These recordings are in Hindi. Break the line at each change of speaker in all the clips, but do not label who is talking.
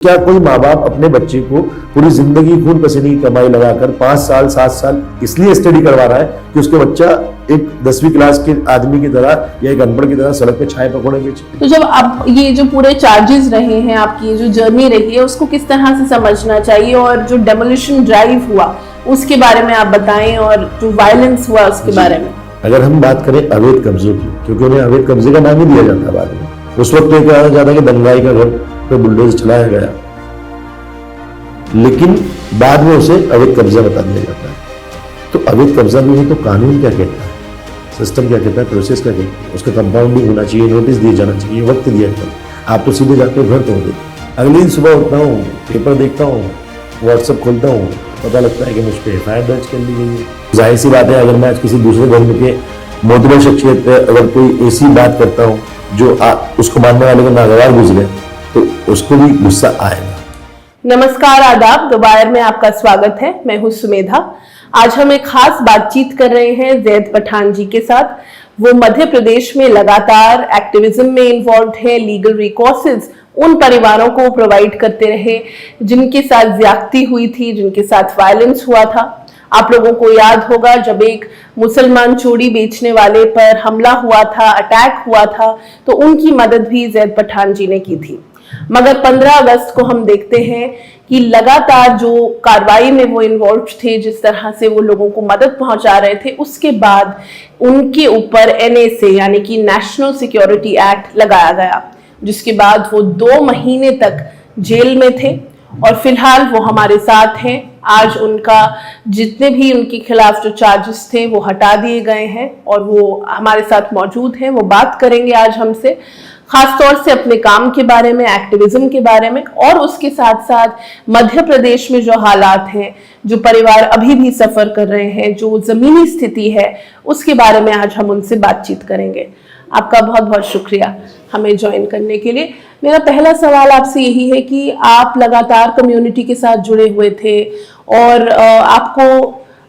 क्या कोई माँ बाप अपने बच्चे को पूरी जिंदगी खून पसीने की कमाई लगाकर 5 साल 7 साल इसलिए स्टडी करवा रहा है कि उसके बच्चा एक 10वीं क्लास के आदमी की तरह या एक अनपढ़ की तरह सड़क पे छाए पकौड़े बेचे?
तो जब अब ये जो पूरे चार्जेस रहे हैं, आपकी जो जर्नी रही है, उसको किस तरह से समझना चाहिए, और जो डेमोलिशन ड्राइव हुआ उसके बारे में आप बताएं, और जो वायलेंस हुआ उसके बारे में।
अगर हम बात करें अवैध कब्जों की, क्योंकि उन्हें अवैध कब्जे का नाम ही दिया जाता है बाद में, उस वक्त ये कहा जाता कि दंगाई का घर पे बुलडोजर चलाया गया, लेकिन बाद में उसे अवैध कब्जा बता दिया जाता है। तो अवैध कब्जा में ही तो कानून क्या कहता है, सिस्टम क्या कहता है, प्रोसेस क्या कहता है, उसका कंपाउंडिंग होना चाहिए, नोटिस दिया जाना चाहिए, वक्त दिया जाता। आप तो सीधे जाके घर तोड़ देते। अगले दिन सुबह उठता हूँ, पेपर देखता हूँ, व्हाट्सएप खोलता हूँ, पता लगता है कि मुझ पर FIR दर्ज कर ली गई है। जाहिर सी बात है, अगर मैं आज किसी दूसरे धर्म के मोतबर शख्सियत पे अगर कोई ऐसी बात करता हूँ जो उसको मानने वाले को नागवार गुजरे, तो उसको भी गुस्सा आएगा।
नमस्कार, आदाब। दोबारा में आपका स्वागत है। मैं हूं सुमेधा। आज हम एक खास बातचीत कर रहे हैं जैद पठान जी के साथ। वो मध्य प्रदेश में लगातार एक्टिविज्म में इन्वॉल्व है, लीगल रिकोर्सेज उन परिवारों को प्रोवाइड करते रहे जिनके साथ ज्यादती हुई थी, जिनके साथ वायलेंस हुआ था। आप लोगों को याद होगा जब एक मुसलमान चूड़ी बेचने वाले पर हमला हुआ था, अटैक हुआ था, तो उनकी मदद भी जैद पठान जी ने की थी। मगर 15 अगस्त को हम देखते हैं कि लगातार जो कार्रवाई में वो इन्वॉल्व थे, जिस तरह से वो लोगों को मदद पहुंचा रहे थे, उसके बाद उनके ऊपर NSA यानी कि नेशनल सिक्योरिटी एक्ट लगाया गया, जिसके बाद वो 2 महीने तक जेल में थे। और फिलहाल वो हमारे साथ हैं। आज उनका जितने भी उनके खिलाफ जो चार्जेस थे वो हटा दिए गए हैं और वो हमारे साथ मौजूद हैं। वो बात करेंगे आज हमसे, खासतौर से अपने काम के बारे में, एक्टिविज्म के बारे में, और उसके साथ साथ मध्य प्रदेश में जो हालात हैं, जो परिवार अभी भी सफर कर रहे हैं, जो जमीनी स्थिति है, उसके बारे में आज हम उनसे बातचीत करेंगे। आपका बहुत बहुत शुक्रिया हमें ज्वाइन करने के लिए। मेरा पहला सवाल आपसे यही है कि आप लगातार कम्युनिटी के साथ जुड़े हुए थे और आपको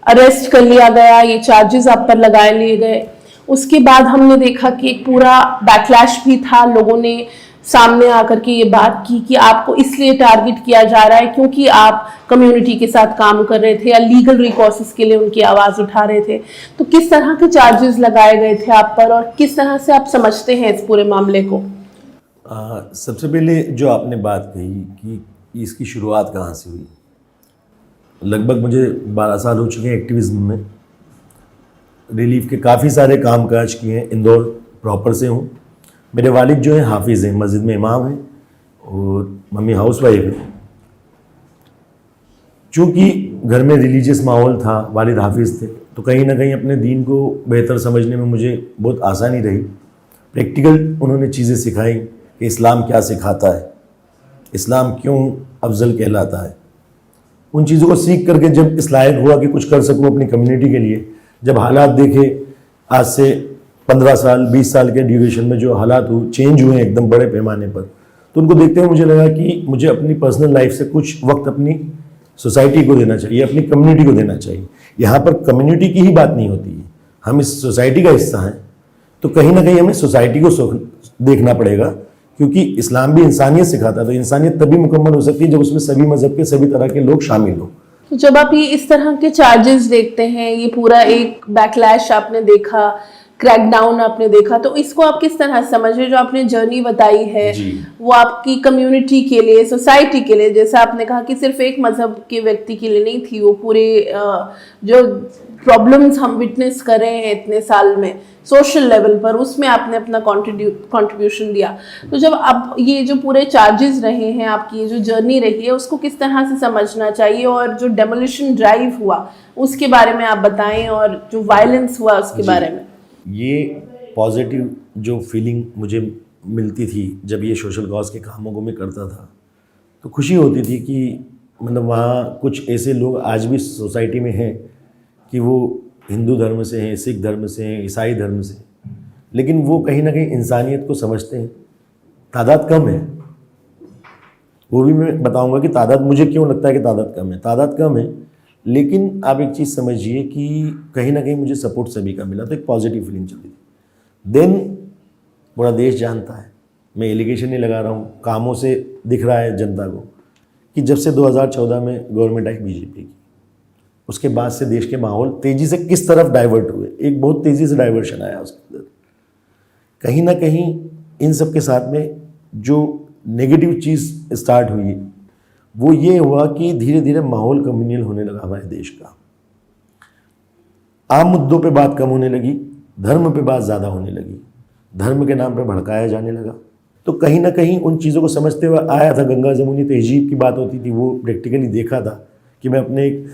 अरेस्ट कर लिया गया, ये चार्जेस आप पर लगाए लिए गए। उसके बाद हमने देखा कि एक पूरा बैकलैश भी था, लोगों ने सामने आकर के ये बात की कि आपको इसलिए टारगेट किया जा रहा है क्योंकि आप कम्युनिटी के साथ काम कर रहे थे या लीगल रिकोर्सेस के लिए उनकी आवाज उठा रहे थे। तो किस तरह के चार्जेस लगाए गए थे आप पर, और किस तरह से आप समझते हैं इस पूरे मामले को?
सबसे पहले जो आपने बात कही कि इसकी शुरुआत कहाँ से हुई, लगभग मुझे 12 साल हो चुके हैं एक्टिविज्म में। रिलीफ के काफ़ी सारे काम काज किए हैं। इंदौर प्रॉपर से हूँ। मेरे वालिद जो हैं हाफिज़ हैं, मस्जिद में इमाम हैं, और मम्मी हाउसवाइफ है। चूँकि घर में रिलीजियस माहौल था, वालिद हाफिज़ थे, तो कहीं ना कहीं अपने दीन को बेहतर समझने में मुझे बहुत आसानी रही। प्रैक्टिकल उन्होंने चीज़ें सिखाई कि इस्लाम क्या सिखाता है, इस्लाम क्यों अफजल कहलाता है। उन चीज़ों को सीख करके जब इस लायक हुआ कि कुछ कर सकूँ अपनी कम्युनिटी के लिए, जब हालात देखे आज से 15 साल 20 साल के ड्यूरेशन में जो हालात चेंज हुए हैं एकदम बड़े पैमाने पर, तो उनको देखते हुए मुझे लगा कि मुझे अपनी पर्सनल लाइफ से कुछ वक्त अपनी सोसाइटी को देना चाहिए, अपनी कम्युनिटी को देना चाहिए। यहाँ पर कम्युनिटी की ही बात नहीं होती है, हम इस सोसाइटी का हिस्सा हैं, तो कहीं ना कहीं हमें सोसाइटी को देखना पड़ेगा, क्योंकि इस्लाम भी इंसानियत सिखाता है। तो इंसानियत तभी मुकम्मल हो सकती है जब उसमें सभी मजहब के सभी तरह के लोग शामिल हों।
तो जब आप ये इस तरह के चार्जेस देखते हैं, ये पूरा एक बैकलैश आपने देखा, क्रैकडाउन आपने देखा, तो इसको आप किस तरह समझे? जो आपने जर्नी बताई है वो आपकी कम्युनिटी के लिए, सोसाइटी के लिए, जैसा आपने कहा कि सिर्फ एक मजहब के व्यक्ति के लिए नहीं थी, वो पूरे जो प्रॉब्लम्स हम विटनेस कर रहे हैं इतने साल में सोशल लेवल पर, उसमें आपने अपना कंट्रीब्यूशन दिया। तो जब अब ये जो पूरे चार्जेस रहे हैं, आपकी ये जो जर्नी रही है, उसको किस तरह से समझना चाहिए, और जो डेमोलिशन ड्राइव हुआ उसके बारे में आप बताएं, और जो वायलेंस हुआ उसके बारे में।
ये पॉजिटिव जो फीलिंग मुझे मिलती थी जब ये सोशल कॉज के कामों को मैं करता था, तो खुशी होती थी कि मतलब वहाँ कुछ ऐसे लोग आज भी सोसाइटी में हैं कि वो हिंदू धर्म से हैं, सिख धर्म से हैं, ईसाई धर्म से, लेकिन वो कहीं ना कहीं इंसानियत को समझते हैं। तादाद कम है, वो भी मैं बताऊंगा कि तादाद मुझे क्यों लगता है कि तादाद कम है। तादाद कम है, लेकिन आप एक चीज़ समझिए कि कहीं ना कहीं मुझे सपोर्ट सभी का मिला, तो एक पॉजिटिव फीलिंग चली थी। देन पूरा देश जानता है, मैं एलिगेशन नहीं लगा रहा हूँ, कामों से दिख रहा है जनता को कि जब से 2014 में गवर्नमेंट आई बीजेपी की, उसके बाद से देश के माहौल तेज़ी से किस तरफ डाइवर्ट हुए, एक बहुत तेज़ी से डाइवर्शन आया उसके अंदर। कहीं ना कहीं इन सब के साथ में जो नेगेटिव चीज़ स्टार्ट हुई वो ये हुआ कि धीरे धीरे माहौल कम्युनल होने लगा हमारे देश का। आम मुद्दों पे बात कम होने लगी, धर्म पे बात ज़्यादा होने लगी, धर्म के नाम पे भड़काया जाने लगा। तो कहीं ना कहीं उन चीज़ों को समझते हुए आया था, गंगा जमुनी तहजीब की बात होती थी, वो प्रैक्टिकली देखा था कि मैं अपने एक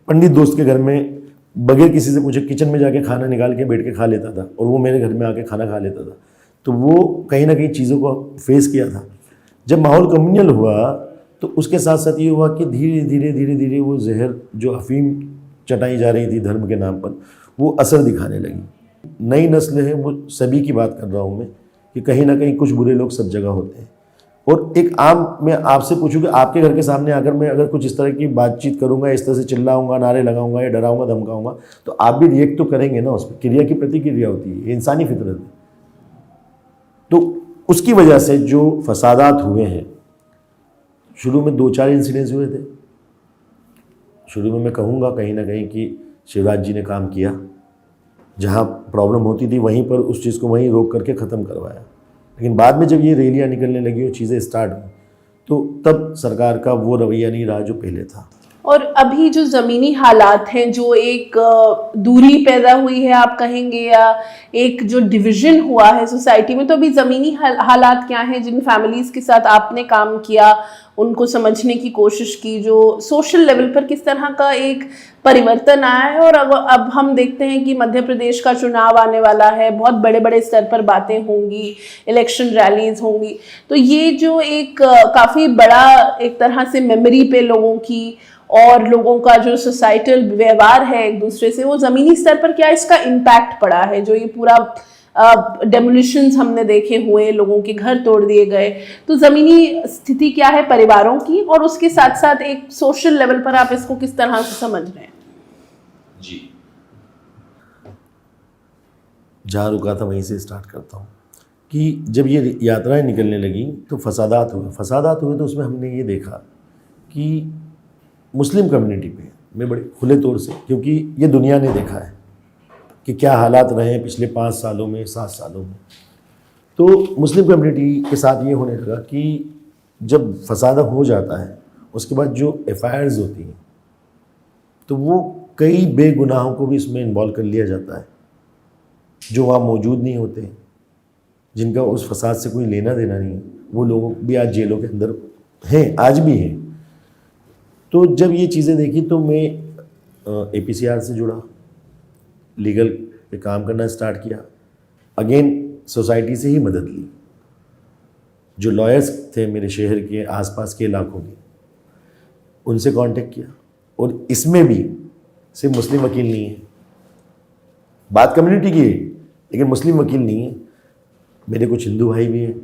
पंडित दोस्त के घर में बगैर किसी से पूछे किचन में जाके खाना निकाल के बैठ के खा लेता था और वो मेरे घर में आके खाना खा लेता था। तो वो कहीं ना कहीं चीज़ों को फेस किया था। जब माहौल कम्युनल हुआ तो उसके साथ साथ ये हुआ कि धीरे धीरे वो जहर जो अफीम चटाई जा रही थी धर्म के नाम पर, वो असर दिखाने लगी। नई नस्ल है, वो सभी की बात कर रहा हूँ मैं, कि कहीं ना कहीं कुछ बुरे लोग सब जगह होते हैं। और एक आम, मैं आपसे पूछूं कि आपके घर के सामने आकर मैं अगर कुछ इस तरह की बातचीत करूंगा, इस तरह से चिल्लाऊंगा, नारे लगाऊंगा या डराऊंगा धमकाऊंगा, तो आप भी रिएक्ट तो करेंगे ना, उस पर क्रिया की प्रतिक्रिया होती है, ये इंसानी फितरत है। तो उसकी वजह से जो फसादात हुए हैं, शुरू में 2-4 इंसिडेंट्स हुए थे। शुरू में मैं कहूँगा कहीं ना कहीं कि शिवराज जी ने काम किया, जहाँ प्रॉब्लम होती थी वहीं पर उस चीज़ को वहीं रोक करके ख़त्म करवाया। लेकिन बाद में जब ये रैलियाँ निकलने लगी और चीज़ें स्टार्ट हुई, तो तब सरकार का वो रवैया नहीं रहा जो पहले था।
और अभी जो ज़मीनी हालात हैं, जो एक दूरी पैदा हुई है आप कहेंगे, या एक जो डिवीज़न हुआ है सोसाइटी में, तो अभी ज़मीनी हालात क्या हैं जिन फैमिलीज़ के साथ आपने काम किया, उनको समझने की कोशिश की, जो सोशल लेवल पर किस तरह का एक परिवर्तन आया है? और अब हम देखते हैं कि मध्य प्रदेश का चुनाव आने वाला है, बहुत बड़े बड़े स्तर पर बातें होंगी, इलेक्शन रैलीज होंगी, तो ये जो एक काफ़ी बड़ा एक तरह से मेमोरी पे लोगों की और लोगों का जो सोसाइटल व्यवहार है एक दूसरे से, वो ज़मीनी स्तर पर क्या इसका इम्पैक्ट पड़ा है? जो ये पूरा डेमोलिशंस हमने देखे हुए, लोगों के घर तोड़ दिए गए, तो ज़मीनी स्थिति क्या है परिवारों की, और उसके साथ साथ एक सोशल लेवल पर आप इसको किस तरह से समझ रहे हैं?
जी, जहाँ रुका था वहीं से स्टार्ट करता हूँ कि जब ये यात्राएं निकलने लगी तो फसादात हुए तो उसमें हमने ये देखा कि मुस्लिम कम्युनिटी पे मैं बड़े खुले तौर से, क्योंकि ये दुनिया ने देखा है कि क्या हालात रहे हैं पिछले 5 सालों में, 7 सालों में, तो मुस्लिम कम्युनिटी के साथ ये होने लगा कि जब फसाद हो जाता है उसके बाद जो FIRs होती हैं तो वो कई बेगुनाहों को भी इसमें इन्वॉल्व कर लिया जाता है, जो वहाँ मौजूद नहीं होते, जिनका उस फसाद से कोई लेना देना नहीं है, वो लोग भी आज जेलों के अंदर हैं, आज भी हैं। तो जब ये चीज़ें देखी तो मैं APCR से जुड़ा, लीगल पे काम करना स्टार्ट किया, अगेन सोसाइटी से ही मदद ली। जो लॉयर्स थे मेरे शहर के आसपास के इलाकों के, उनसे कांटेक्ट किया, और इसमें भी सिर्फ मुस्लिम वकील नहीं है, बात कम्युनिटी की है लेकिन मुस्लिम वकील नहीं है, मेरे कुछ हिंदू भाई भी हैं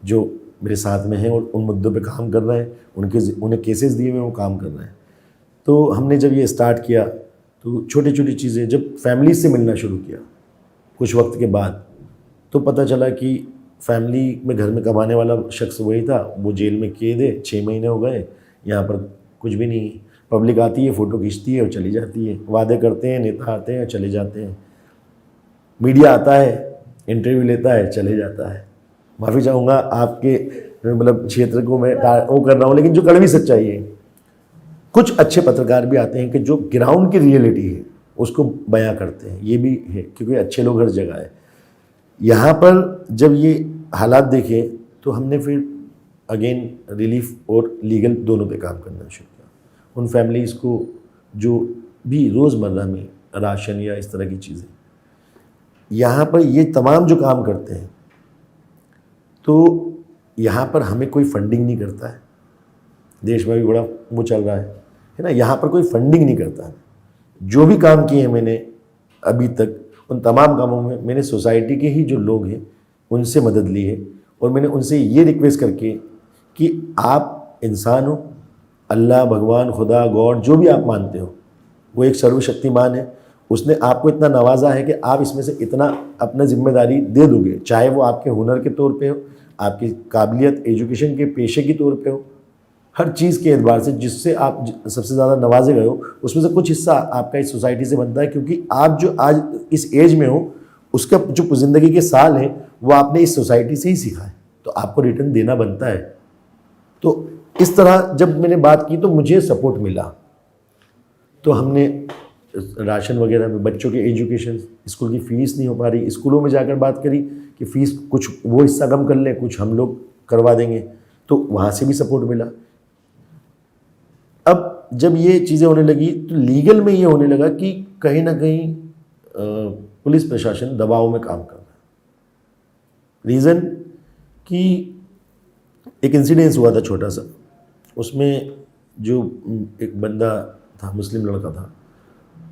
जो मेरे साथ में हैं और उन मुद्दों पे काम कर रहे हैं, उन्हें केसेस दिए हुए वो काम कर रहे हैं। तो हमने जब ये स्टार्ट किया तो छोटी छोटी चीज़ें, जब फैमिली से मिलना शुरू किया कुछ वक्त के बाद, तो पता चला कि फैमिली में घर में कमाने वाला शख्स वही था, वो जेल में कैद है, 6 महीने हो गए, यहाँ पर कुछ भी नहीं है। पब्लिक आती है, फ़ोटो खींचती है और चली जाती है, वादे करते हैं, नेता आते हैं और चले जाते हैं, मीडिया आता है, इंटरव्यू लेता है, चले जाता है। माफ़ी चाहूँगा आपके मतलब क्षेत्र को मैं वो कर रहा हूँ, लेकिन जो कड़वी सच्चाई है, कुछ अच्छे पत्रकार भी आते हैं कि जो ग्राउंड की रियलिटी है उसको बयां करते हैं, ये भी है, क्योंकि अच्छे लोग हर जगह है। यहाँ पर जब ये हालात देखे तो हमने फिर अगेन रिलीफ और लीगल दोनों पे काम करना शुरू किया। उन फैमिलीज़ को जो भी रोज़मर्रा में राशन या इस तरह की चीज़ें, यहाँ पर ये तमाम जो काम करते हैं, तो यहाँ पर हमें कोई फंडिंग नहीं करता है। देश में भी बड़ा वो चल रहा है ना, यहाँ पर कोई फंडिंग नहीं करता है। जो भी काम किए हैं मैंने अभी तक, उन तमाम कामों में मैंने सोसाइटी के ही जो लोग हैं उनसे मदद ली है, और मैंने उनसे ये रिक्वेस्ट करके कि आप इंसान हो, अल्लाह, भगवान, खुदा, गॉड जो भी आप मानते हो, वो एक सर्वशक्तिमान है, उसने आपको इतना नवाजा है कि आप इसमें से इतना अपना जिम्मेदारी दे दोगे, चाहे वो आपके हुनर के तौर पे हो, आपकी काबिलियत, एजुकेशन के पेशे के तौर पे हो, हर चीज़ के एतबार से जिससे आप सबसे ज़्यादा नवाजे गए हो उसमें से कुछ हिस्सा आपका इस सोसाइटी से बनता है, क्योंकि आप जो आज इस एज में हो उसका जो ज़िंदगी के साल हैं वो आपने इस सोसाइटी से ही सीखा है, तो आपको रिटर्न देना बनता है। तो इस तरह जब मैंने बात की तो मुझे सपोर्ट मिला, तो हमने राशन वगैरह में बच्चों के एजुकेशन, स्कूल की फ़ीस नहीं हो पा रही, स्कूलों में जाकर बात करी कि फ़ीस कुछ वो हिस्सा कम कर लें, कुछ हम लोग करवा देंगे, तो वहाँ से भी सपोर्ट मिला। अब जब ये चीज़ें होने लगी तो लीगल में ये होने लगा कि कहीं ना कहीं पुलिस प्रशासन दबाव में काम कर रहा है। रीज़न कि एक इंसिडेंस हुआ था छोटा सा, उसमें जो एक बंदा था, मुस्लिम लड़का था,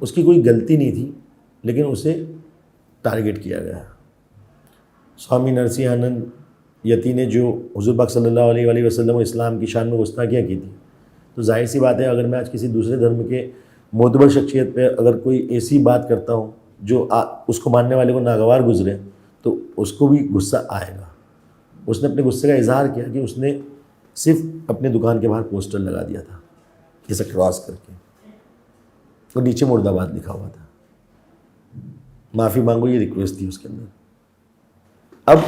उसकी कोई गलती नहीं थी लेकिन उसे टारगेट किया गया। स्वामी नरसिंहानंद यति ने जो हुज़ूर पाक सल्लल्लाहु अलैहि वसल्लम और इस्लाम की शान में गुस्ताखियाँ की थी, तो जाहिर सी बात है अगर मैं आज किसी दूसरे धर्म के मोतबर शख्सियत पे अगर कोई ऐसी बात करता हूँ जो उसको मानने वाले को नागवार गुजरे तो उसको भी गुस्सा आएगा। उसने अपने गुस्से का इजहार किया कि उसने सिर्फ अपने दुकान के बाहर पोस्टर लगा दिया था ऐसा क्रॉस करके, और नीचे मुर्दाबाद लिखा हुआ था, माफ़ी मांगो ये रिक्वेस्ट थी उसके अंदर। अब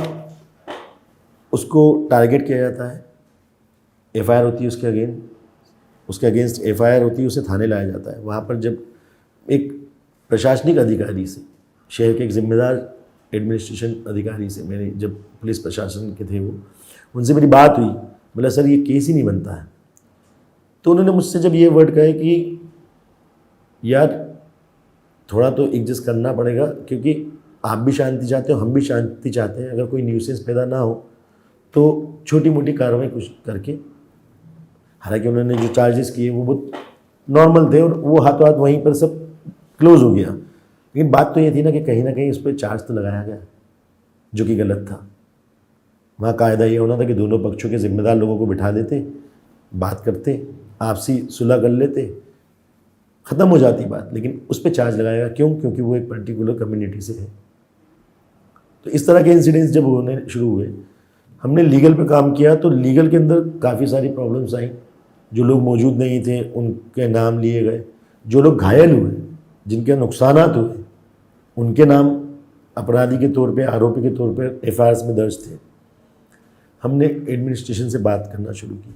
उसको टारगेट किया जाता है, एफआईआर होती है उसके अगेंस्ट एफआईआर होती है, उसे थाने लाया जाता है। वहाँ पर जब एक प्रशासनिक अधिकारी से, शहर के एक जिम्मेदार एडमिनिस्ट्रेशन अधिकारी से, मैंने जब पुलिस प्रशासन के थे वो, उनसे मेरी बात हुई, बोला सर ये केस ही नहीं बनता है। तो उन्होंने मुझसे जब ये वर्ड कहे कि यार थोड़ा तो एडजस्ट करना पड़ेगा, क्योंकि आप भी शांति चाहते हो, हम भी शांति चाहते हैं, अगर कोई न्यूसेंस पैदा ना हो तो छोटी मोटी कार्रवाई कुछ करके, हालांकि उन्होंने जो चार्जेस किए वो बहुत नॉर्मल थे और वो हाथों हाथ वहीं पर सब क्लोज हो गया, लेकिन बात तो ये थी ना कहीं उस पर चार्ज तो लगाया गया जो कि गलत था। वहाँ कायदा ये होना था कि दोनों पक्षों के जिम्मेदार लोगों को बिठा देते, बात करते, आपसी सुलह कर लेते, ख़त्म हो जाती बात, लेकिन उस पर चार्ज लगाएगा क्यों? क्योंकि वो एक पर्टिकुलर कम्युनिटी से है। तो इस तरह के इंसिडेंट्स जब होने शुरू हुए, हमने लीगल पे काम किया, तो लीगल के अंदर काफ़ी सारी प्रॉब्लम्स आई। जो लोग मौजूद नहीं थे उनके नाम लिए गए, जो लोग घायल हुए, जिनके नुकसानात हुए, उनके नाम अपराधी के तौर पे, आरोपी के तौर पे एफआईआर में दर्ज थे। हमने एडमिनिस्ट्रेशन से बात करना शुरू की।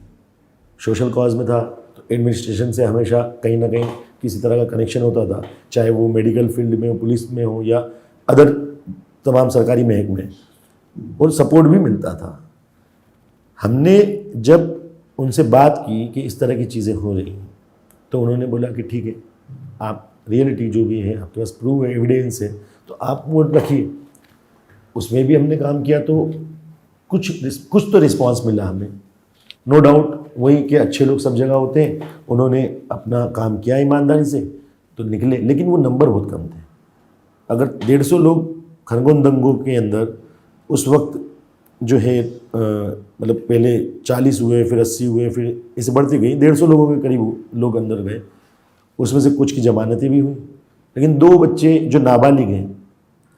सोशल कॉज में था तो एडमिनिस्ट्रेशन से हमेशा कहीं ना कहीं किसी तरह का कनेक्शन होता था, चाहे वो मेडिकल फील्ड में हो, पुलिस में हो या अदर तमाम सरकारी महकमे, और सपोर्ट भी मिलता था। हमने जब उनसे बात की कि इस तरह की चीज़ें हो रही हैं, तो उन्होंने बोला कि ठीक है, आप रियलिटी जो भी है आपके पास प्रूफ है, एविडेंस है, तो आप वो रखिए। उसमें भी हमने काम किया तो कुछ तो रिस्पांस मिला हमें, नो डाउट। वही कि अच्छे लोग सब जगह होते हैं, उन्होंने अपना काम किया ईमानदारी से तो निकले, लेकिन वो नंबर बहुत कम थे। अगर 150 लोग खरगोन दंगों के अंदर उस वक्त जो है मतलब पहले 40 हुए, फिर 80 हुए, फिर इसे बढ़ती गई, 150 लोगों के करीब लोग अंदर गए। उसमें से कुछ की जमानतें भी हुई, लेकिन 2 बच्चे जो नाबालिग हैं,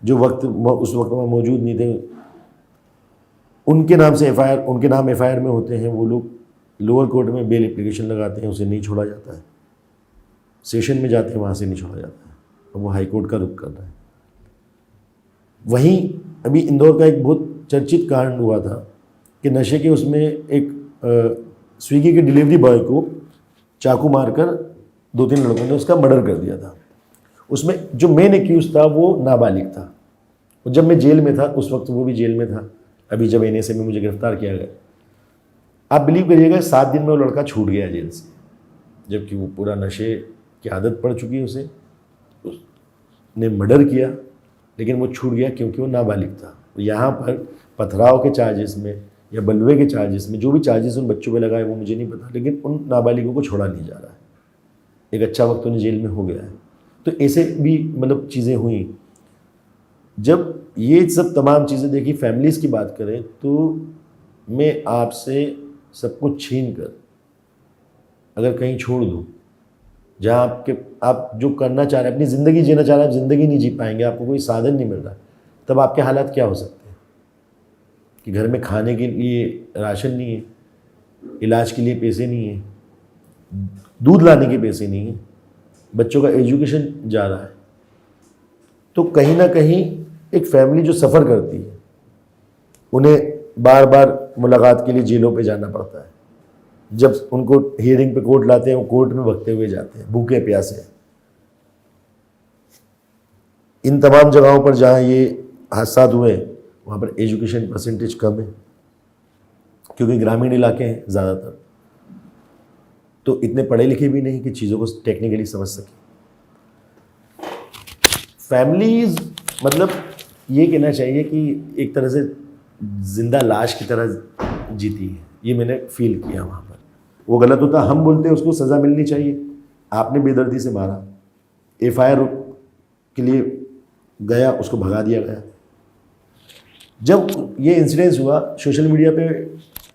जो उस वक्त में मौजूद नहीं थे, उनके नाम से एफआईआर में होते हैं। वो लोग लोअर कोर्ट में बेल एप्लीकेशन लगाते हैं, उसे नहीं छोड़ा जाता है, सेशन में जाते हैं, वहाँ से नहीं छोड़ा जाता है, अब वो हाई कोर्ट का रुख कर रहा है। वहीं अभी इंदौर का एक बहुत चर्चित कांड हुआ था कि नशे के उसमें एक स्विगी के डिलीवरी बॉय को चाकू मारकर 2-3 लड़कों ने उसका मर्डर कर दिया था। उसमें जो मेन एक्यूज था वो नाबालिग था। और जब मैं जेल में था उस वक्त वो भी जेल में था, अभी जब एनएसए में मुझे गिरफ्तार किया गया, आप बिलीव करिएगा 7 दिन में वो लड़का छूट गया जेल से, जबकि वो पूरा नशे की आदत पड़ चुकी है उसे, उसने मर्डर किया, लेकिन वो छूट गया क्योंकि वो नाबालिग था। यहाँ पर पथराव के चार्जेस में या बलवे के चार्जेस में, जो भी चार्जेस उन बच्चों पे लगाए वो मुझे नहीं पता, लेकिन उन नाबालिगों को छोड़ा नहीं जा रहा है। एक अच्छा वक्त उन्हें जेल में हो गया है। तो ऐसे भी मतलब चीज़ें हुई। जब ये सब तमाम चीज़ें देखी, फैमिलीज़ की बात करें, तो मैं आपसे सब कुछ छीन कर अगर कहीं छोड़ दूँ जहाँ आप जो करना चाह रहे हैं, अपनी ज़िंदगी जीना चाह रहे हैं, आप ज़िंदगी नहीं जी पाएंगे, आपको कोई साधन नहीं मिल रहा, तब आपके हालात क्या हो सकते हैं कि घर में खाने के लिए राशन नहीं है, इलाज के लिए पैसे नहीं है, दूध लाने के पैसे नहीं है, बच्चों का एजुकेशन जा रहा है। तो कहीं ना कहीं एक फैमिली जो सफ़र करती है, उन्हें बार बार मुलाकात के लिए जेलों पे जाना पड़ता है। जब उनको हियरिंग पे कोर्ट लाते हैं, वो कोर्ट में भगते हुए जाते हैं, भूखे प्यासे। इन तमाम जगहों पर जहाँ ये हादसा हुए, वहाँ पर एजुकेशन परसेंटेज कम है, क्योंकि ग्रामीण इलाके हैं ज़्यादातर, तो इतने पढ़े लिखे भी नहीं कि चीज़ों को टेक्निकली समझ सकें। फैमिलीज मतलब ये कहना चाहिए कि एक तरह से जिंदा लाश की तरह जीती है, ये मैंने फील किया वहाँ पर। वो गलत होता, हम बोलते हैं उसको सज़ा मिलनी चाहिए, आपने बेदर्दी से मारा, FIR के लिए गया, उसको भगा दिया गया। जब ये इंसिडेंस हुआ सोशल मीडिया पे,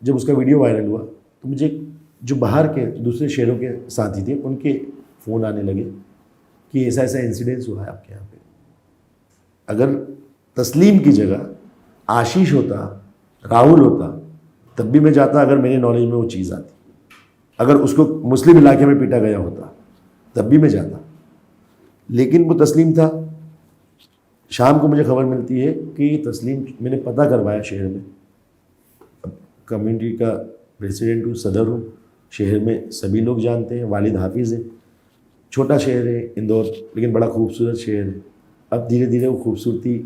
जब उसका वीडियो वायरल हुआ, तो मुझे जो बाहर के दूसरे शहरों के साथी थे, उनके फ़ोन आने लगे कि ऐसा ऐसा इंसिडेंस हुआ है आपके यहाँ पे। अगर तस्लीम की जगह आशीष होता, राहुल होता, तब भी मैं जाता, अगर मेरे नॉलेज में वो चीज़ आती। अगर उसको मुस्लिम इलाके में पीटा गया होता, तब भी मैं जाता। लेकिन वो तस्लीम था। शाम को मुझे खबर मिलती है कि तस्लीम, मैंने पता करवाया शहर में, कम्युनिटी का प्रेसिडेंट हूँ, सदर हूँ, शहर में सभी लोग जानते हैं, वालिद हाफिज़ है। छोटा शहर है इंदौर, लेकिन बड़ा खूबसूरत शहर है। अब धीरे धीरे वो खूबसूरती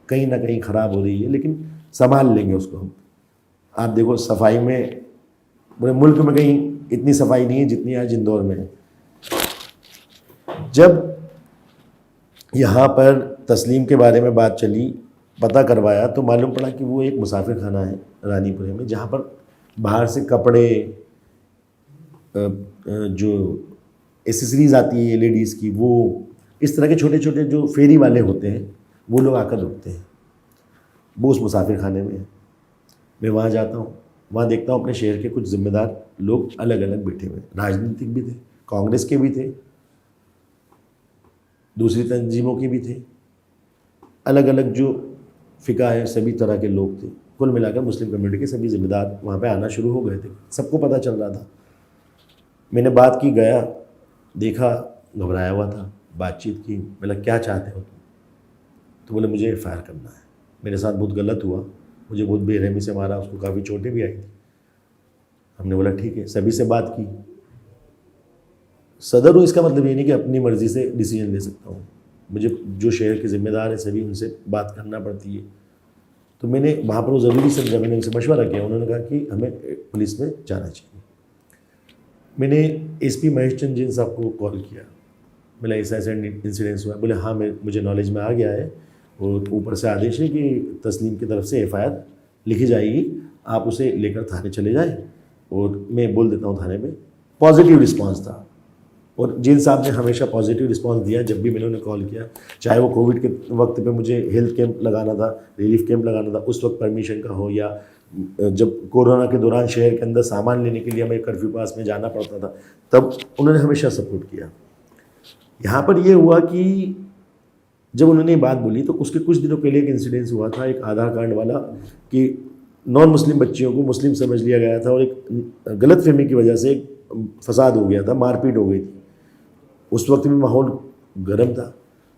कहीं ना कहीं ख़राब हो रही है, लेकिन संभाल लेंगे उसको हम। आप देखो सफाई में, पूरे मुल्क में कहीं इतनी सफाई नहीं है जितनी आज इंदौर में है। जब यहाँ पर तस्लीम के बारे में बात चली, पता करवाया, तो मालूम पड़ा कि वो एक मुसाफिर खाना है रानीपुरे में, जहाँ पर बाहर से कपड़े, जो एसेसरीज़ आती है लेडीज़ की, वो इस तरह के छोटे छोटे जो फेरी वाले होते हैं, वो लोग आकर रुकते हैं। वो उस मुसाफिर खाने में है। मैं वहाँ जाता हूँ, वहाँ देखता हूँ अपने शहर के कुछ ज़िम्मेदार लोग अलग अलग बैठे हुए, राजनीतिक भी थे, कांग्रेस के भी थे, दूसरी तंजीमों के भी थे, अलग अलग जो फ़िका है, सभी तरह के लोग थे। कुल मिलाकर मुस्लिम कम्युनिटी के सभी ज़िम्मेदार वहाँ पे आना शुरू हो गए थे, सबको पता चल रहा था। मैंने बात की, गया, देखा, घबराया हुआ था, बातचीत की, बोला क्या चाहते हो तुम? तो बोले मुझे FIR करना है, मेरे साथ बहुत गलत हुआ, मुझे बहुत बेरहमी से मारा, उसको काफ़ी चोटें भी आई थी। हमने बोला ठीक है, सभी से बात की। सदर हूँ, इसका मतलब ये नहीं कि अपनी मर्ज़ी से डिसीजन ले सकता हूँ, मुझे जो शहर के ज़िम्मेदार हैं सभी, उनसे बात करना पड़ती है। तो मैंने वहाँ पर वो ज़रूरी समझा, मैंने उनसे मशवरा किया। उन्होंने कहा कि हमें पुलिस में जाना चाहिए। मैंने SP महेश चंद जैन साहब को कॉल किया, बोला ऐसा ऐसा इंसिडेंस हुआ है। बोले हाँ, मुझे नॉलेज में आ गया है, और ऊपर से आदेश है कि तस्लीम की तरफ से FIR लिखी जाएगी, आप उसे लेकर थाने चले जाएं, और मैं बोल देता हूँ थाने में। पॉजिटिव रिस्पांस था, और जैन साहब ने हमेशा पॉजिटिव रिस्पांस दिया जब भी मैंने उन्हें कॉल किया, चाहे वो कोविड के वक्त पे मुझे हेल्थ कैंप लगाना था, रिलीफ कैंप लगाना था, उस वक्त परमिशन का हो, या जब कोरोना के दौरान शहर के अंदर सामान लेने के लिए हमें कर्फ्यू पास में जाना पड़ता था, तब उन्होंने हमेशा सपोर्ट किया। यहाँ पर यह हुआ कि जब उन्होंने ये बात बोली, तो उसके कुछ दिनों पहले एक इंसिडेंस हुआ था, एक आधार कार्ड वाला, कि नॉन मुस्लिम बच्चियों को मुस्लिम समझ लिया गया था, और एक गलत फहमी की वजह से एक फसाद हो गया था, मारपीट हो गई थी। उस वक्त भी माहौल गर्म था।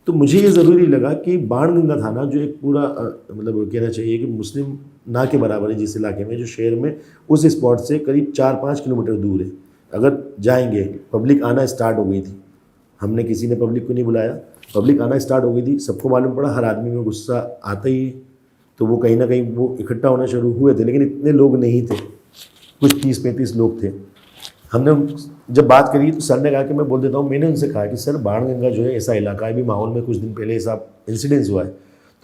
तो मुझे ये ज़रूरी लगा कि बाणगंगा थाना, जो एक पूरा मतलब कहना चाहिए कि मुस्लिम ना के बराबर है जिस इलाके में, जो शहर में उस स्पॉट से करीब 4-5 किलोमीटर दूर है, अगर जाएंगे, पब्लिक आना स्टार्ट हो गई थी। हमने किसी ने पब्लिक को नहीं बुलाया, पब्लिक आना स्टार्ट हो गई थी। सबको मालूम पड़ा, हर आदमी में गुस्सा आता ही है, तो वो कहीं ना कहीं वो इकट्ठा होना शुरू हुए थे, लेकिन इतने लोग नहीं थे, कुछ 30-35 लोग थे। हमने जब बात करी तो सर ने कहा कि मैं बोल देता हूँ, मैंने उनसे कहा कि सर बाणगंगा जो है ऐसा इलाका है, भी माहौल में कुछ दिन पहले ऐसा इंसिडेंस हुआ है,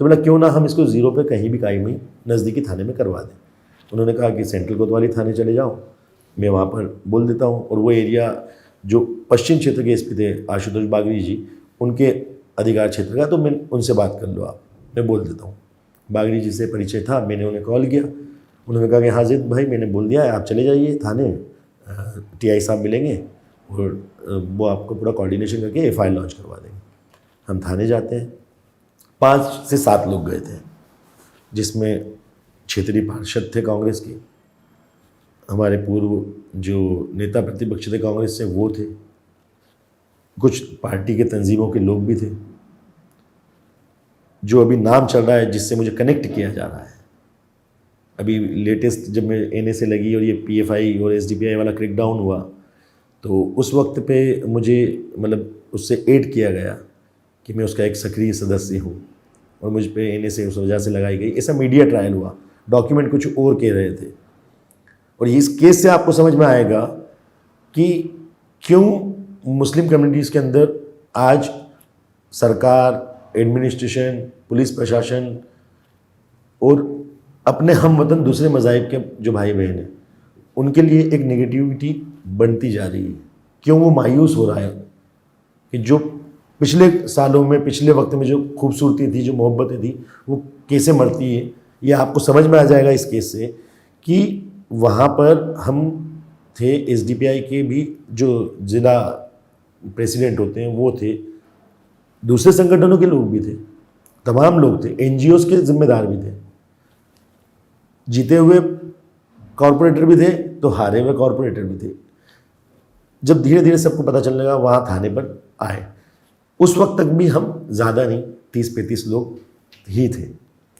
तो बोला क्यों ना हम इसको ज़ीरो पे कहीं भी कायमी नज़दीकी थाने में करवा दें। उन्होंने कहा कि सेंट्रल कोतवाली थाने चले जाओ, मैं वहाँ पर बोल देता हूँ। और वो एरिया जो पश्चिम क्षेत्र के SP थे आशुतोष बागरी जी, उनके अधिकार क्षेत्र का, तो मैं उनसे बात कर लो आप, मैं बोल देता हूँ। बागरी जी से परिचय था, मैंने उन्हें कॉल किया, उन्होंने कहा कि हाँ जिद भाई, मैंने बोल दिया है, आप चले जाइए थाने, TI साहब मिलेंगे और वो आपको पूरा कोऑर्डिनेशन करके FIR लॉन्च करवा देंगे। हम थाने जाते हैं, 5 से 7 लोग गए थे, जिसमें क्षेत्रीय पार्षद थे कांग्रेस के, हमारे पूर्व जो नेता प्रतिपक्ष थे कांग्रेस से वो थे, कुछ पार्टी के तंजीमों के लोग भी थे। जो अभी नाम चल रहा है जिससे मुझे कनेक्ट किया जा रहा है, अभी लेटेस्ट जब मैं एनए से लगी और ये पीएफआई और एसडीपीआई वाला क्रैकडाउन हुआ, तो उस वक्त पे मुझे मतलब उससे ऐड किया गया कि मैं उसका एक सक्रिय सदस्य हूँ और मुझ पे एनए से उस वजह से लगाई गई। ऐसा मीडिया ट्रायल हुआ, डॉक्यूमेंट कुछ और कह रहे थे। और इस केस से आपको समझ में आएगा कि क्यों मुस्लिम कम्युनिटीज़ के अंदर आज सरकार, एडमिनिस्ट्रेशन, पुलिस प्रशासन और अपने हम वतन दूसरे मज़ाहिब के जो भाई बहन हैं उनके लिए एक नेगेटिविटी बनती जा रही है। क्यों वो मायूस हो रहा है कि जो पिछले सालों में, पिछले वक्त में जो खूबसूरती थी, जो मोहब्बतें थी, वो कैसे मरती है। ये आपको समझ में आ जाएगा इस केस से कि वहाँ पर हम थे, एसडीपीआई के भी जो ज़िला प्रेसिडेंट होते हैं वो थे, दूसरे संगठनों के लोग भी थे, तमाम लोग थे, एनजीओज़ के जिम्मेदार भी थे, जीते हुए कॉरपोरेटर भी थे तो हारे हुए कॉरपोरेटर भी थे। जब धीरे धीरे सबको पता चलने लगा, वहाँ थाने पर आए। उस वक्त तक भी हम ज़्यादा नहीं, 30-35 लोग ही थे।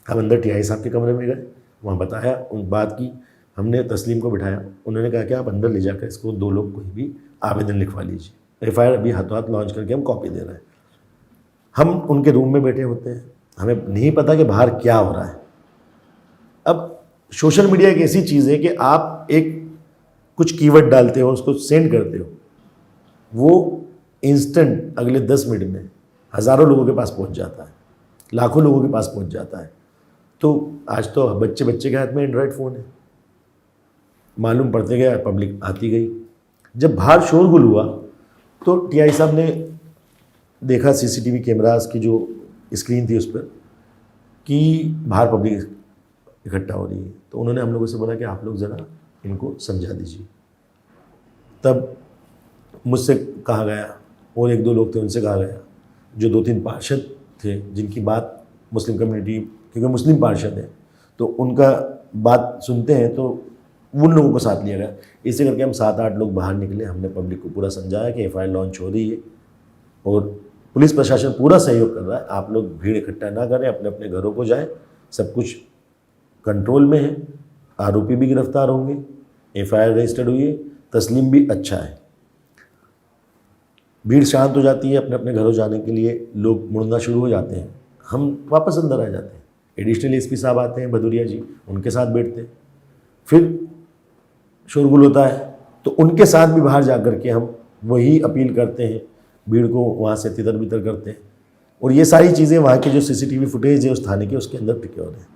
हम अंदर टीआई साहब के कमरे में गए, वहाँ बताया, उन बात की, हमने तस्लीम को बिठाया। उन्होंने कहा कि आप अंदर ले जाकर इसको 2 लोग कोई भी आवेदन लिखवा लीजिए, एफआईआर अभी हाथों हाथ लॉन्च करके हम कॉपी दे रहे हैं। हम उनके रूम में बैठे होते हैं, हमें नहीं पता कि बाहर क्या हो रहा है। अब सोशल मीडिया एक ऐसी चीज़ है कि आप एक कुछ कीवर्ड डालते हो, उसको सेंड करते हो, वो इंस्टेंट अगले 10 मिनट में हज़ारों लोगों के पास पहुंच जाता है, लाखों लोगों के पास पहुंच जाता है। तो आज तो बच्चे के हाथ में एंड्रॉयड फ़ोन है, मालूम पड़ते गया, पब्लिक आती गई। जब बाहर शोरगुल हुआ तो टीआई साहब ने देखा सीसीटीवी कैमरास की जो स्क्रीन थी उस पर कि बाहर पब्लिक इकट्ठा हो रही है। तो उन्होंने हम लोगों से बोला कि आप लोग ज़रा इनको समझा दीजिए। तब मुझसे कहा गया, और 1-2 लोग थे उनसे कहा गया, जो 2-3 पार्षद थे जिनकी बात मुस्लिम कम्युनिटी, क्योंकि मुस्लिम पार्षद हैं तो उनका बात सुनते हैं, तो उन लोगों को साथ लिया गया। इसे करके हम 7-8 लोग बाहर निकले। हमने पब्लिक को पूरा समझाया कि एफआईआर लॉन्च हो रही है और पुलिस प्रशासन पूरा सहयोग कर रहा है, आप लोग भीड़ इकट्ठा ना करें, अपने अपने घरों को जाएं, सब कुछ कंट्रोल में है, आरोपी भी गिरफ्तार होंगे, एफआईआर रजिस्टर्ड हुई है, तस्लीम भी अच्छा है। भीड़ शांत हो जाती है, अपने अपने घरों जाने के लिए लोग मुड़ना शुरू हो जाते हैं, हम वापस अंदर आ जाते हैं। एडिशनल एसपी साहब आते हैं, भदौरिया जी, उनके साथ बैठते हैं, फिर शोरगुल होता है तो उनके साथ भी बाहर जा कर के हम वही अपील करते हैं, भीड़ को वहाँ से तितर बितर करते हैं। और ये सारी चीज़ें वहाँ के जो सीसीटीवी फुटेज है उस थाने के, उसके अंदर सिक्योर है,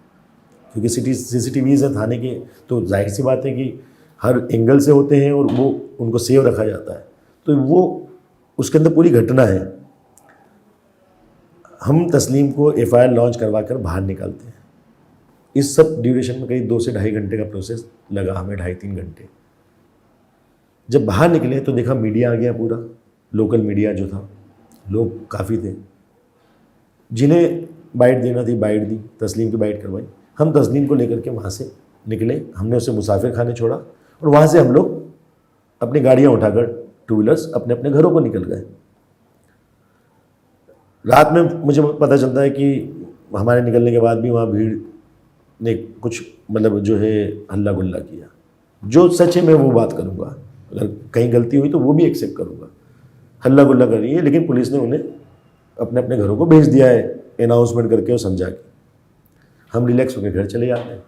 क्योंकि सीसीटीवीज़ हैं थाने के, तो जाहिर सी बात है कि हर एंगल से होते हैं और वो उनको सेव रखा जाता है, तो वो उसके अंदर पूरी घटना है। हम तस्लीम को एफआईआर लॉन्च करवा कर बाहर निकालते हैं। इस सब ड्यूरेशन में करीब 2 से ढाई घंटे का प्रोसेस लगा हमें, 2.5-3 घंटे। जब बाहर निकले तो देखा मीडिया आ गया पूरा, लोकल मीडिया जो था, लोग काफ़ी थे, जिन्हें बाइट देना थी बाइट दी, तस्लीम की बाइट करवाई। हम तस्लीम को लेकर के वहाँ से निकले, हमने उसे मुसाफिर खाने छोड़ा और वहाँ से हम लोग अपनी गाड़ियाँ उठाकर, 2 व्हीलर्स, अपने अपने घरों को निकल गए। रात में मुझे पता चलता है कि हमारे निकलने के बाद भी वहाँ भीड़ ने कुछ मतलब जो है हल्ला गुल्ला किया। जो सच है मैं वो बात करूँगा, अगर कहीं गलती हुई तो वो भी एक्सेप्ट करूँगा। हल्ला गुल्ला कर रही है, लेकिन पुलिस ने उन्हें अपने अपने घरों को भेज दिया है अनाउंसमेंट करके और समझा के। हम रिलैक्स होकर घर चले जाते हैं।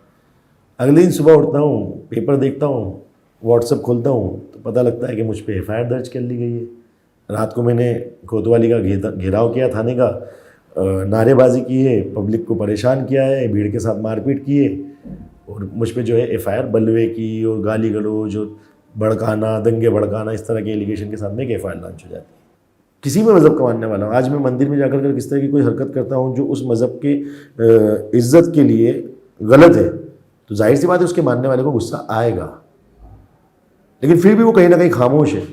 अगले दिन सुबह उठता हूँ, पेपर देखता हूँ, व्हाट्सएप खोलता हूँ तो पता लगता है कि मुझ पर एफआईआर दर्ज कर ली गई है। रात को मैंने कोतवाली का घेराव किया, थाने का, नारेबाजी की है, पब्लिक को परेशान किया है, भीड़ के साथ मारपीट की है और मुझ पे जो है एफआईआर बलवे की और गाली गलौज, जो भड़काना, दंगे भड़काना, इस तरह के एलिगेशन के साथ में एक एफआईआर लॉन्च हो जाती है। किसी भी मज़हब का मानने वाला हूँ, आज मैं मंदिर में जाकर कर किस तरह की कोई हरकत करता हूँ जो उस मज़हब के इज्जत के लिए गलत है, तो जाहिर सी बात है उसके मानने वाले को गुस्सा आएगा, लेकिन फिर भी वो कहीं ना कहीं खामोश है।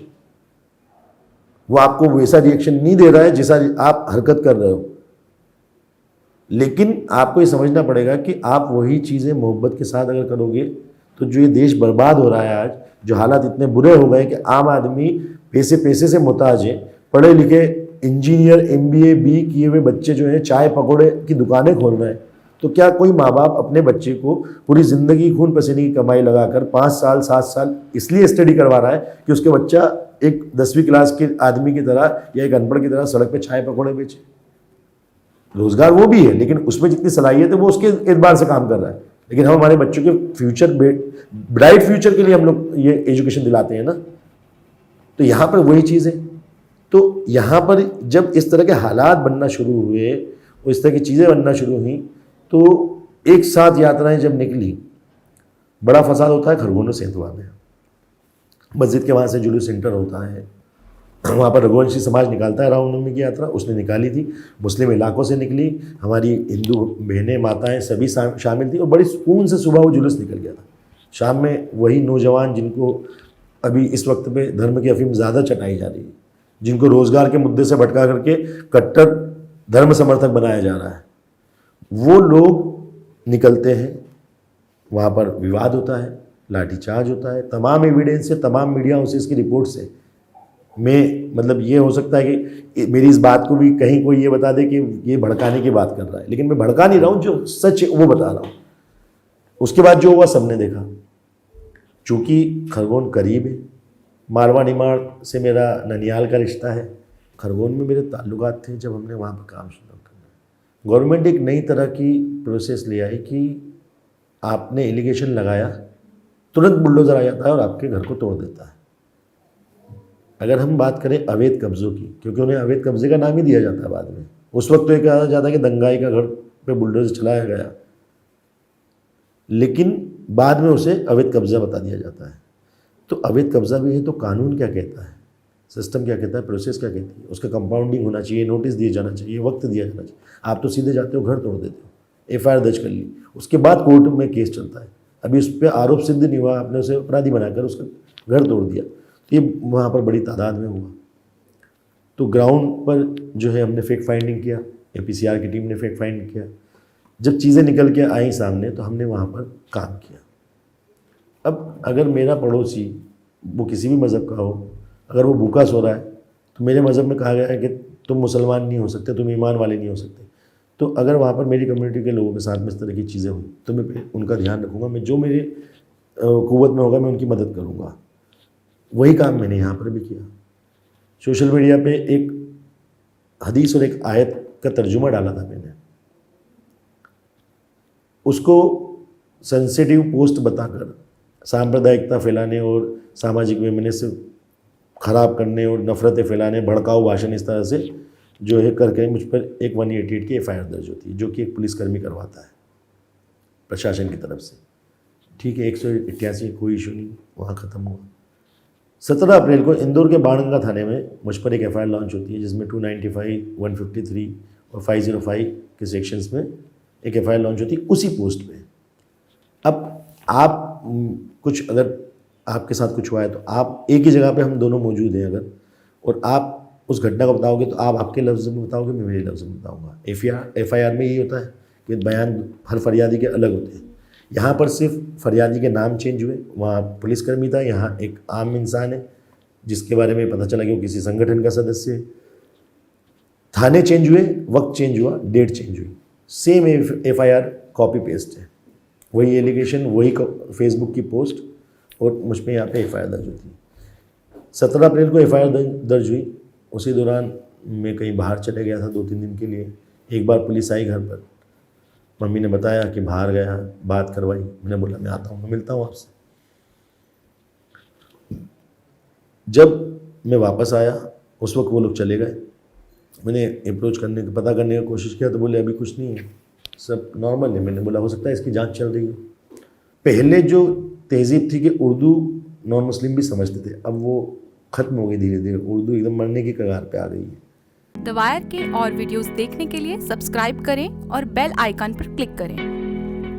वो आपको वैसा रिएक्शन नहीं दे रहा है जैसा आप हरकत कर रहे हो, लेकिन आपको ये समझना पड़ेगा कि आप वही चीज़ें मोहब्बत के साथ अगर करोगे तो जो ये देश बर्बाद हो रहा है आज, जो हालात इतने बुरे हो गए कि आम आदमी पैसे से मुहताज है, पढ़े लिखे इंजीनियर MBA B किए हुए बच्चे जो हैं चाय पकौड़े की दुकानें खोल रहे हैं, तो क्या कोई माँ बाप अपने बच्चे को पूरी ज़िंदगी खून पसीने की कमाई लगाकर 5 साल 7 साल इसलिए स्टडी करवा रहा है कि उसके बच्चा एक 10वीं क्लास के आदमी की तरह या एक अनपढ़ की तरह सड़क पे चाय पकौड़े बेचे? रोजगार वो भी है, लेकिन उसमें जितनी सलाहियत है वो उसके एतबार से काम कर रहा है। लेकिन हम हमारे बच्चों के फ्यूचर, ब्राइट फ्यूचर के लिए हम लोग ये एजुकेशन दिलाते हैं ना, तो यहाँ पर वही चीज़ है। तो यहाँ पर जब इस तरह के हालात बनना शुरू हुए और इस तरह की चीज़ें बनना शुरू हुई, तो एक साथ यात्राएं जब निकली, बड़ा फसाद होता है खरगोन और सेंधवा में। मस्जिद के वहाँ से जुलूस सेंटर होता है, वहाँ पर रघुवंशी समाज निकालता है रामनवमी की यात्रा, उसने निकाली थी, मुस्लिम इलाकों से निकली, हमारी हिंदू बहनें माताएं सभी शामिल थी और बड़ी सुकून से सुबह वो जुलूस निकल गया था। शाम में वही नौजवान जिनको अभी इस वक्त पे धर्म की अफीम ज़्यादा चटाई जा रही है, जिनको रोज़गार के मुद्दे से भटका करके कट्टर धर्म समर्थक बनाया जा रहा है, वो लोग निकलते हैं, वहाँ पर विवाद होता है, लाठीचार्ज होता है, तमाम एविडेंस से, तमाम मीडिया हाउसेस इसकी रिपोर्ट से। मैं मतलब ये हो सकता है कि मेरी इस बात को भी कहीं कोई ये बता दे कि ये भड़काने की बात कर रहा है, लेकिन मैं भड़का नहीं रहा हूँ, जो सच है वो बता रहा हूँ। उसके बाद जो हुआ सबने देखा। चूँकि खरगोन करीब है, मारवा निमाड़ से मेरा ननियाल का रिश्ता है, खरगोन में मेरे ताल्लुकात थे जब हमने वहाँ पर काम शुरू करना। गवर्नमेंट एक नई तरह की प्रोसेस ले आई कि आपने एलिगेशन लगाया, तुरंत बुलडोज़र आ जाता है और आपके घर को तोड़ देता है। अगर हम बात करें अवैध कब्ज़ों की, क्योंकि उन्हें अवैध कब्ज़े का नाम ही दिया जाता है बाद में, उस वक्त तो ये कहा जाता है कि दंगाई का घर पे बुलडोज़र चलाया गया, लेकिन बाद में उसे अवैध कब्ज़ा बता दिया जाता है। तो अवैध कब्ज़ा भी है तो कानून क्या कहता है, सिस्टम क्या कहता है, प्रोसेस क्या कहती है, उसका कंपाउंडिंग होना चाहिए, नोटिस दिया जाना चाहिए, वक्त दिया जाना चाहिए। आप तो सीधे जाते हो, घर तोड़ देते हो, FIR दर्ज कर ली, उसके बाद कोर्ट में केस चलता है। अभी उस पर आरोप सिद्ध नहीं हुआ, आपने उसे अपराधी बनाकर उसका घर तोड़ दिया, तो ये वहाँ पर बड़ी तादाद में हुआ। तो ग्राउंड पर जो है हमने फैक्ट फाइंडिंग किया, APCR की टीम ने फैक्ट फाइंड किया। जब चीज़ें निकल के आई सामने तो हमने वहाँ पर काम किया। अब अगर मेरा पड़ोसी वो किसी भी मज़हब का हो, अगर वो भूखा सो रहा है, तो मेरे मज़हब में कहा गया है कि तुम मुसलमान नहीं हो सकते, तुम ईमान वाले नहीं हो सकते। तो अगर वहाँ पर मेरी कम्युनिटी के लोगों के साथ में इस तरह की चीज़ें हुई तो मैं उनका ध्यान रखूँगा, मैं जो मेरे कुव्वत में होगा मैं उनकी मदद करूँगा। वही काम मैंने यहाँ पर भी किया। सोशल मीडिया पे एक हदीस और एक आयत का तर्जुमा डाला था मैंने, उसको सेंसिटिव पोस्ट बताकर सांप्रदायिकता फैलाने और सामाजिक वैमनस्य ख़राब करने और नफ़रतें फैलाने, भड़काऊ भाषण इस तरह से जो है करके मुझ पर एक 188 की FIR दर्ज होती है, जो कि एक पुलिसकर्मी करवाता है प्रशासन की तरफ से। ठीक है, 188 कोई इशू नहीं, वहाँ ख़त्म हुआ। 17 अप्रैल को इंदौर के बाणगंगा थाने में मुझ पर एक FIR लॉन्च होती है, जिसमें 295, 153 और 505 के सेक्शंस में एक FIR लॉन्च होती है उसी पोस्ट पे। अब आप कुछ अगर आपके साथ कुछ हुआ है तो आप एक ही जगह पे हम दोनों मौजूद हैं अगर, और आप उस घटना को बताओगे तो आप आपके लफ्ज़ में बताओगे, मैं मेरे लफ्ज़ में बताऊँगा। FIR में यही होता है कि बयान हर फरियादी के अलग होते हैं। यहाँ पर सिर्फ फरियादी के नाम चेंज हुए, वहाँ पुलिसकर्मी था, यहाँ एक आम इंसान है जिसके बारे में पता चला कि वो किसी संगठन का सदस्य है। थाने चेंज हुए, वक्त चेंज हुआ, डेट चेंज हुई, सेम FIR कॉपी पेस्ट है, वही एलिगेशन, वही फेसबुक की पोस्ट और मुझ पर यहाँ पे FIR दर्ज होती है। 17 अप्रैल को FIR दर्ज हुई। उसी दौरान मैं कहीं बाहर चले गया था 2-3 दिन के लिए। एक बार पुलिस आई घर पर, मम्मी ने बताया कि बाहर गया, बात करवाई। मैंने बोला मैं आता हूँ, मैं मिलता हूँ आपसे। जब मैं वापस आया उस वक्त वो लोग चले गए। मैंने अप्रोच करने का, पता करने की कोशिश किया तो बोले अभी कुछ नहीं है, सब नॉर्मल है। मैंने बोला हो सकता है इसकी जांच चल रही हो। पहले जो तहजीब थी कि उर्दू नॉन मुस्लिम भी समझते थे, अब वो ख़त्म हो गई धीरे धीरे। उर्दू एकदम मरने की कगार पे आ गई है।
द वायर के और वीडियोस देखने के लिए सब्सक्राइब करें और बेल आइकन पर क्लिक करें।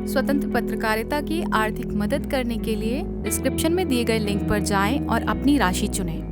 स्वतंत्र पत्रकारिता की आर्थिक मदद करने के लिए डिस्क्रिप्शन में दिए गए लिंक पर जाएं और अपनी राशि चुनें।